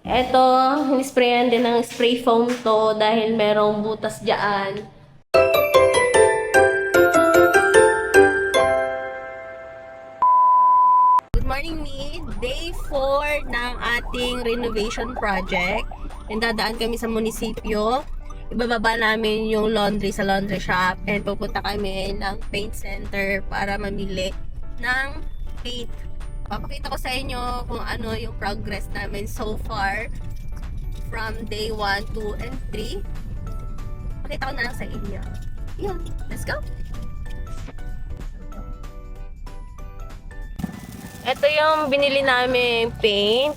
Eto, hinisprayan din ng spray foam to dahil merong butas dyan. Good morning, Mi. Day 4 ng ating renovation project. And dadaan kami sa munisipyo. Ibababa namin yung laundry sa laundry shop and pupunta kami ng paint center para mamili ng paint. Papakita ko sa inyo kung ano yung progress namin so far from day 1, 2, and 3. Pakita ko na lang sa inyo. Yeah, let's go! Ito yung binili namin paint.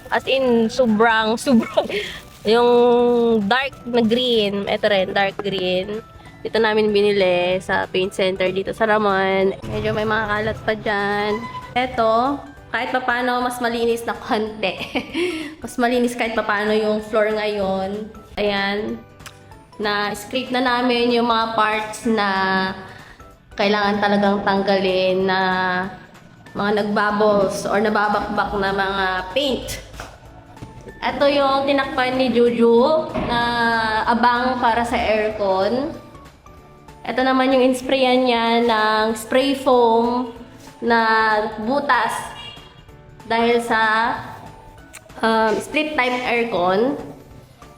As in, sobrang yung dark na green. Ito rin, dark green. Dito namin binili sa paint center dito sa Ramon. Medyo may mga kalat pa dyan. Ito, kahit papano mas malinis na konti. Mas malinis kahit papano yung floor ngayon. Ayan. Na-scrape na namin yung mga parts na kailangan talagang tanggalin na mga nagbubbles or nababakbak na mga paint. Ito yung tinakpan ni Juju na abang para sa aircon. Ito naman yung insprayan niya ng spray foam na butas dahil sa split type aircon.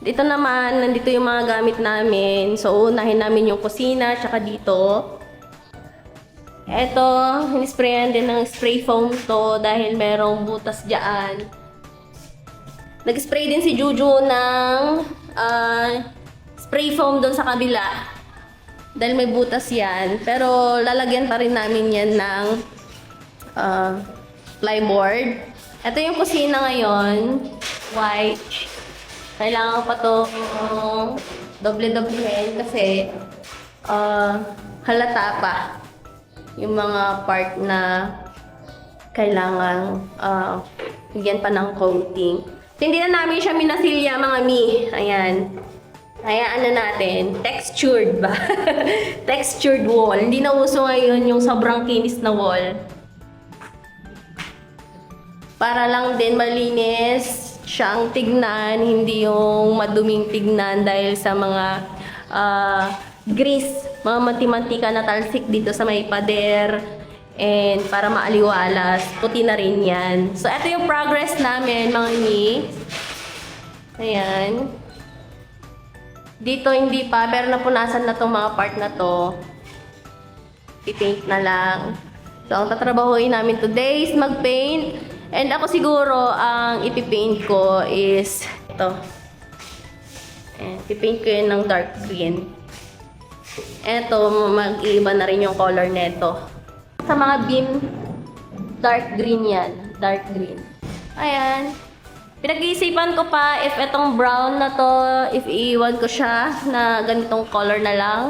Dito naman, nandito yung mga gamit namin. So, unahin namin yung kusina, tsaka dito. Ito, hinisprayan din ng spray foam to dahil merong butas dyan. Nag-spray din si Juju ng spray foam doon sa kabila. Dahil may butas yan. Pero lalagyan pa rin namin yan ng plyboard. Ito yung kusina ngayon. White. Kailangan pa to doble-doblehin kasi halata pa yung mga part na kailangan bigyan pa ng coating. Hindi na namin siya minasilya mga mi. Ayan. Hayaan na natin. Textured ba? Textured wall. Hindi na uso ngayon yung sobrang kinis na wall. Para lang din malinis siyang tignan. Hindi yung maduming tignan dahil sa mga grease. Mga manti-mantika na talsik dito sa may pader. And para maaliwalas, puti na rin yan. So, ito yung progress namin, mga mi. Ayan. Dito hindi pa, pero napunasan na tong mga part na to. I-paint na lang. So, ang tatrabahuin namin today is mag-paint. And ako siguro, ang ipipaint ko is ito. And ipaint ko yun ng dark green. Eto, mag-iiba na rin yung color neto. Sa mga beam, dark green yan. Dark green. Ayan. Pinag-iisipan ko pa if itong brown na to, if iiwan ko siya na ganitong color na lang,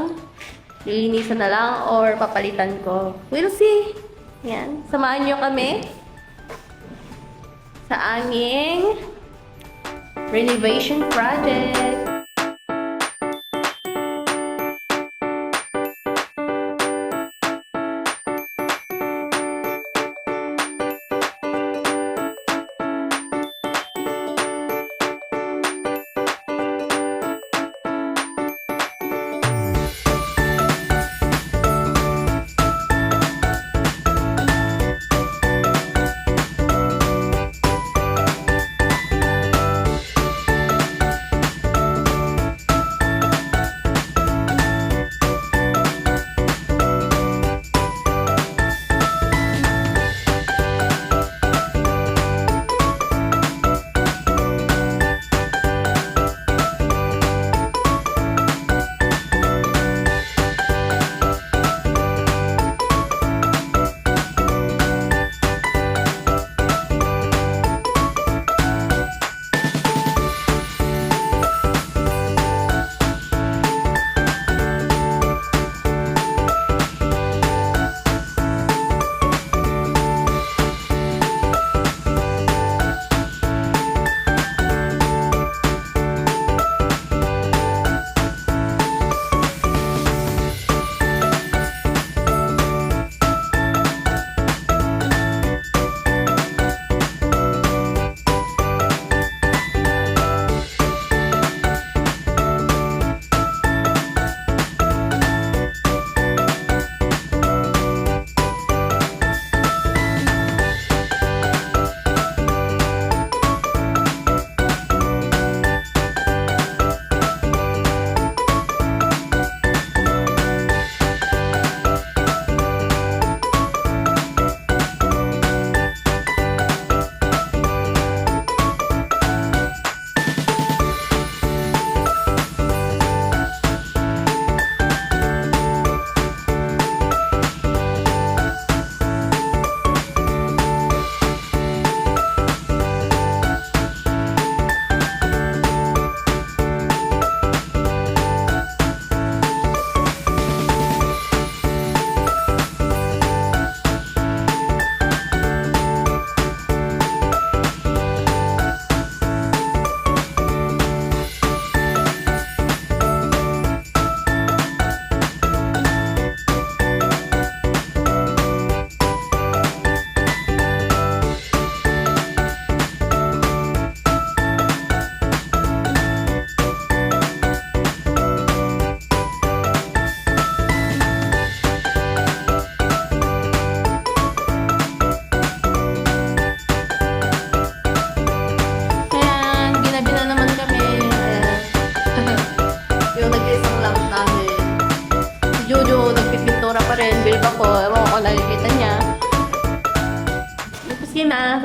lilinisan na lang, or papalitan ko. We'll see. Yan. Samahan nyo kami sa aming renovation project.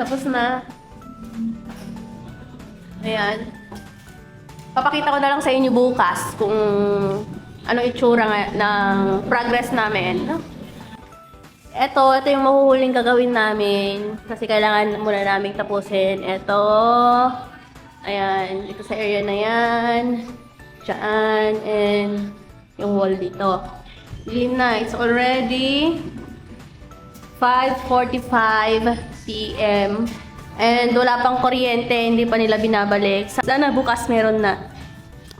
tapos na. Ayan. Papakita ko na lang sa inyo bukas kung ano itsura ng progress namin. Ito yung mahuhuling gagawin namin kasi kailangan muna namin tapusin. Ito, ayan, ito sa area na yan, dyan, and yung wall dito. Dilim na, it's already 5:45 PM. And wala pang kuryente, hindi pa nila binabalik. Sana bukas meron na.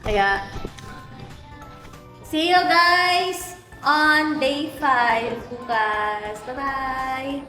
Kaya, see you guys on day 5 bukas. Bye-bye!